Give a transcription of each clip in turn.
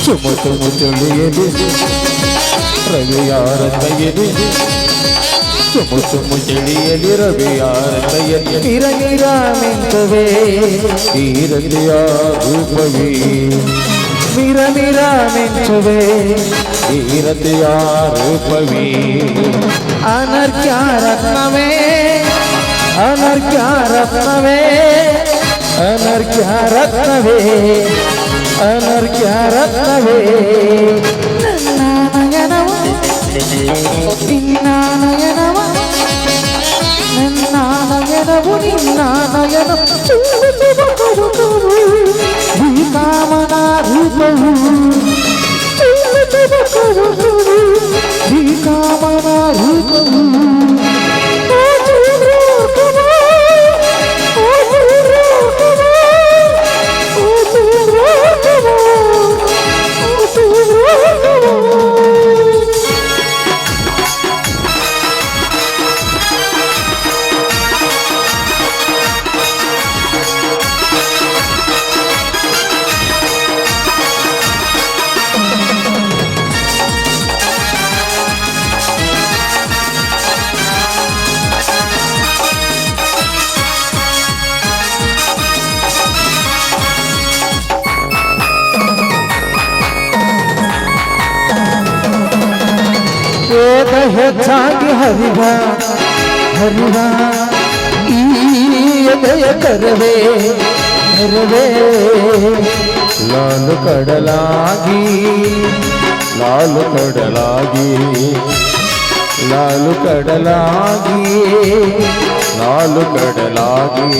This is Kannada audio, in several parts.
ಚುಮು ಚುಮು ಚಳಿಯಲಿ ರವಿಯಾರ ಕೈಯಲಿ ಚುಮು ಚುಮು ಚಳಿಯಲಿ ರವಿಯಾರ ಕೈಯಲಿ ನಿರ ನಿರ ಮಿಂಚುವೆ ತೀರತೆಯ ರೂಪವೇ ನಿರ ನಿರ ಮಿಂಚುವೆ ತೀರತೆಯ ರೂಪವೇ ಅನರ್ಘ್ಯ ರತ್ನವೇ ಅನರ್ಘ್ಯ ರತ್ನವೇ ಅನರ್ಘ್ಯ ರತ್ನವೇ ಅನರ್ಘ್ಯ ರತ್ನವೇ ನನ್ನ ನಯನವ ನಿನ್ನ ನಯನವ ನನ್ನ ನಯನವು ನಿನ್ನ ನಯನ ಈ ಕಾಮನ ರೂಪವು ಈ ಕಾಮನ ರೂಪವು ಹೆಚ್ಚಾಗಿ ಹರಿವ ಹರಿವ ಈ ಎದೆಯ ಕರವೇ ಕರವೇ ಲಾಲು ಕಡಲಾಗಿ ಲಾಲು ಕಡಲಾಗಿ ಲಾಲು ಕಡಲಾಗಿ ಲಾಲು ಕಡಲಾಗಿ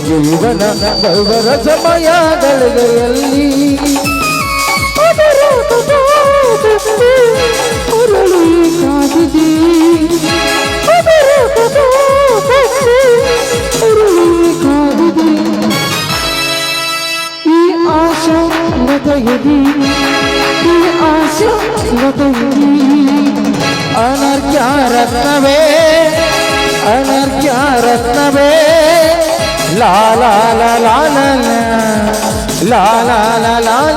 ಜೀವನ ಬರುವರ ಸಮಯ ಗಳಿಗೆಯಲ್ಲಿ ಉರುಳಿ ಕಾದಿದೆ ಉರುಳಿ ಕಾದಿದೆ ಈ ಆಶಾ ಹೃದಯದಿ ಈ ಆಶಾ ಹೃದಯದಿ ಅನರ್ಘ್ಯ ರತ್ನವೇ ಅನರ್ಘ್ಯ ರತ್ನವೇ la la la la la la la la la